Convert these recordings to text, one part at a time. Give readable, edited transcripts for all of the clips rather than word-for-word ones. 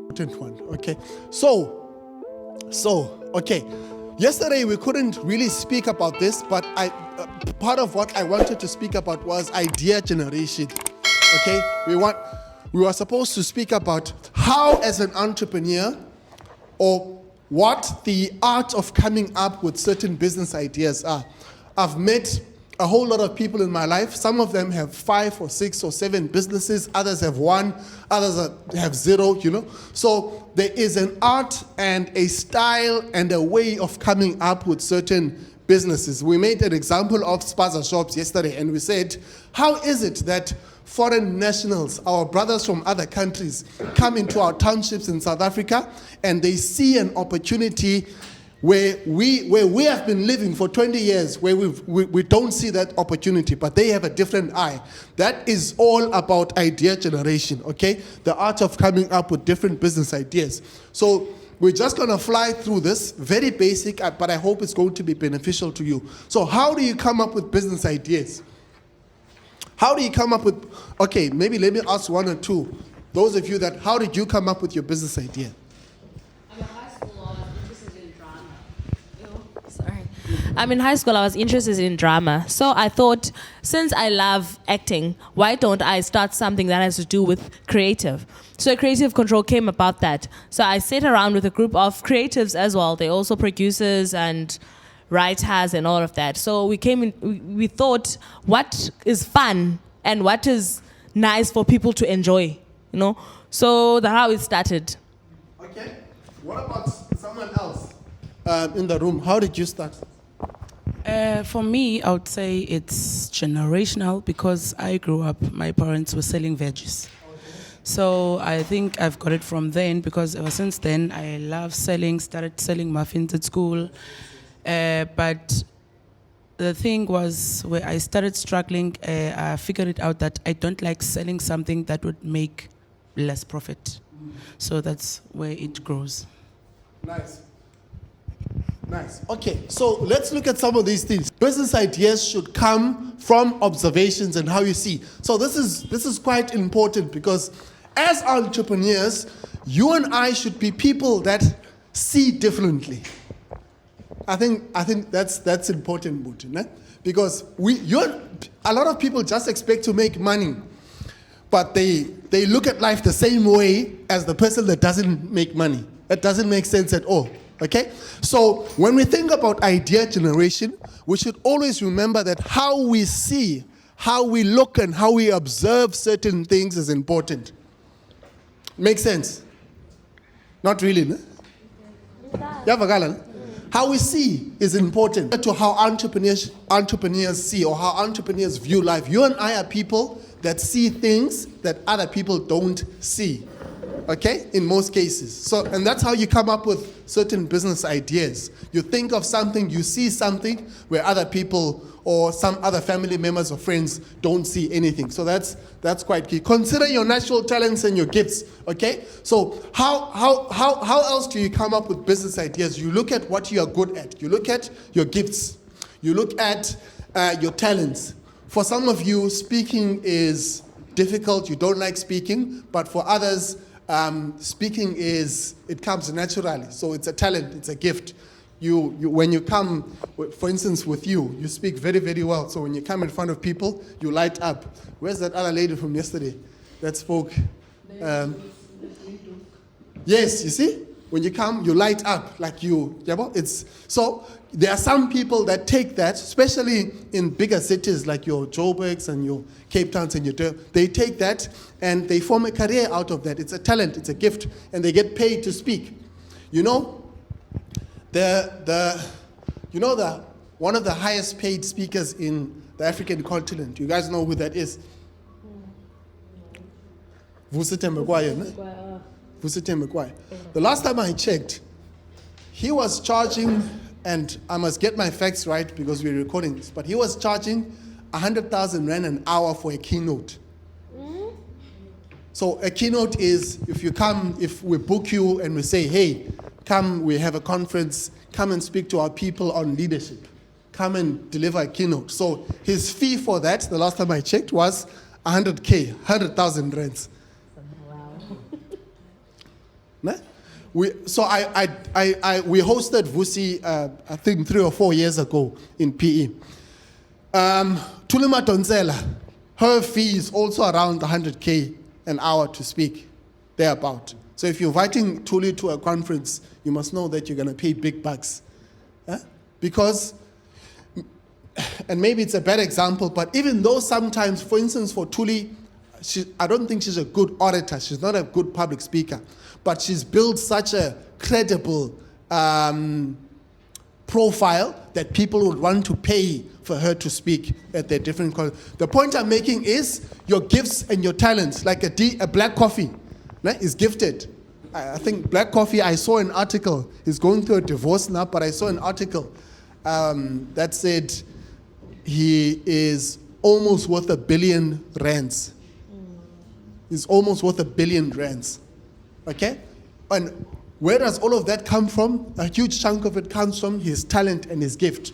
Important one. Okay. Okay. Yesterday we couldn't really speak about this, but part of what I wanted to speak about was idea generation. Okay. We were supposed to speak about how, as an entrepreneur, or what the art of coming up with certain business ideas are. I've met a whole lot of people in my life. Some of them have 5 or 6 or 7 businesses. Others have 1. Others have 0, So there is an art and a style and a way of coming up with certain businesses. We made an example of spaza shops yesterday, and we said, how is it that foreign nationals, our brothers from other countries, come into our townships in South Africa and they see an opportunity where we have been living for 20 years, where we don't see that opportunity, but they have a different eye. That is all about idea generation, okay? The art of coming up with different business ideas. So we're just going to fly through this, very basic, but I hope it's going to be beneficial to you. So how do you come up with business ideas? How do you come up with, okay, maybe let me ask 1 or 2. Those of you how did you come up with your business idea? In high school, I was interested in drama. So I thought, since I love acting, why don't I start something that has to do with creative? So Creative Control came about that. So I sat around with a group of creatives as well. They're also producers and writers and all of that. So we thought, what is fun and what is nice for people to enjoy, So that's how it started. Okay. What about someone else in the room? How did you start? For me, I would say it's generational because I grew up, my parents were selling veggies. So I think I've got it from then because ever since then, I love started selling muffins at school. But the thing was, where I started struggling, I figured it out that I don't like selling something that would make less profit. So that's where it grows. Nice. Okay, so let's look at some of these things. Business ideas should come from observations and how you see. So this is quite important because as entrepreneurs, you and I should be people that see differently. I think that's important, Buti, because a lot of people just expect to make money, but they look at life the same way as the person that doesn't make money. That doesn't make sense at all. Okay? So when we think about idea generation, we should always remember that how we see, how we look, and how we observe certain things is important. Make sense? Not really, no? How we see is important to how entrepreneurs see or how entrepreneurs view life. You and I are people that see things that other people don't see. Okay, in most cases. So, and that's how you come up with certain business ideas. You think of something, you see something where other people or some other family members or friends don't see anything. So that's quite key. Consider your natural talents and your gifts. Okay, so how else do you come up with business ideas? You look at what you are good at. You look at your gifts. You look at your talents. For some of you, speaking is difficult. You don't like speaking, but for others, speaking it comes naturally. So it's a talent, it's a gift. You when you come, for instance, with you speak very, very well. So when you come in front of people, you light up. Where's that other lady from yesterday that spoke? Yes, you see? When you come, you light up like you. So there are some people that take that, especially in bigger cities like your Joburgs and your Cape Towns and they take that and they form a career out of that. It's a talent, it's a gift, and they get paid to speak. One of the highest paid speakers in the African continent. You guys know who that is? Vusite Mekwaye. The last time I checked, he was charging, and I must get my facts right because we're recording this, but he was charging 100,000 Rand an hour for a keynote. So a keynote is if we book you and we say, hey, come, we have a conference, come and speak to our people on leadership. Come and deliver a keynote. So his fee for that, the last time I checked, was 100,000 Rands. Wow. Ne? We hosted Vusi, I think 3 or 4 years ago in PE. Tulima Donzela, her fee is also around 100K an hour to speak, thereabout. So if you're inviting Tuli to a conference, you must know that you're going to pay big bucks. Because, and maybe it's a bad example, but even though sometimes, for instance, for Tuli, I don't think she's a good orator. She's not a good public speaker. But she's built such a credible profile that people would want to pay for her to speak at their different colleges. The point I'm making is your gifts and your talents, like a black coffee, is gifted. I think black coffee, I saw an article, he's going through a divorce now, but I saw an article that said he is almost worth R1 billion. He's almost worth R1 billion. Okay? And where does all of that come from? A huge chunk of it comes from his talent and his gift.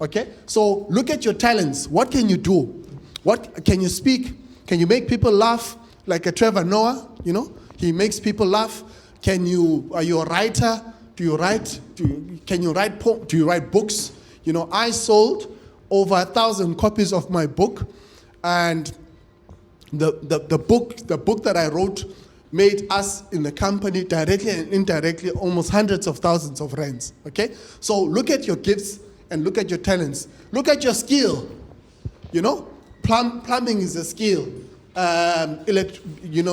Okay? So look at your talents. What can you do? What can you speak? Can you make people laugh like a Trevor Noah? You know, he makes people laugh. Are you a writer? Do you write? Do you write books? You know, I sold over 1,000 copies of my book, and the book that I wrote made us in the company directly and indirectly almost hundreds of thousands of rands. Okay, so look at your gifts and look at your talents. Look at your skill. You know, plumbing is a skill.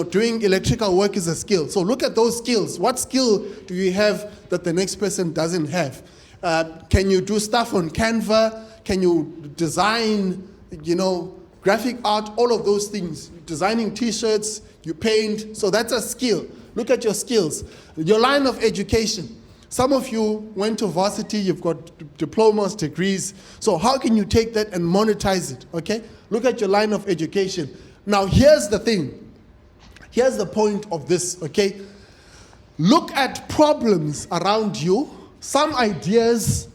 Doing electrical work is a skill. So look at those skills. What skill do you have that the next person doesn't have? Can you do stuff on Canva? Can you design, graphic art, all of those things? Designing T-shirts, you paint, so that's a skill. Look at your skills. Your line of education. Some of you went to varsity, you've got diplomas, degrees, so how can you take that and monetize it, okay? Look at your line of education. Now here's the thing. Here's the point of this, okay? Look at problems around you. Some ideas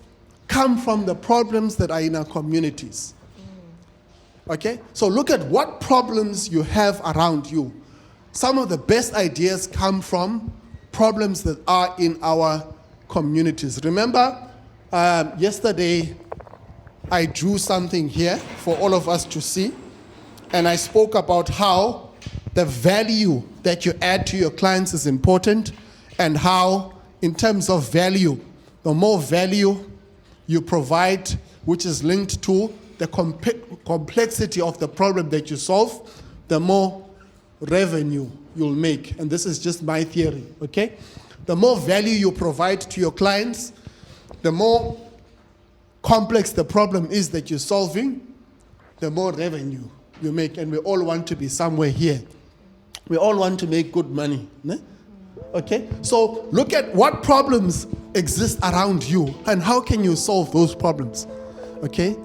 come from the problems that are in our communities. Okay? So look at what problems you have around you. Some of the best ideas come from problems that are in our communities. Remember, yesterday I drew something here for all of us to see, and I spoke about how the value that you add to your clients is important, and how, in terms of value, the more value you provide, which is linked to the complexity of the problem that you solve, the more revenue you'll make. And this is just my theory, okay? The more value you provide to your clients, the more complex the problem is that you're solving, the more revenue you make. And we all want to be somewhere here. We all want to make good money. Ne? Okay? So look at what problems exist around you and how can you solve those problems. Okay?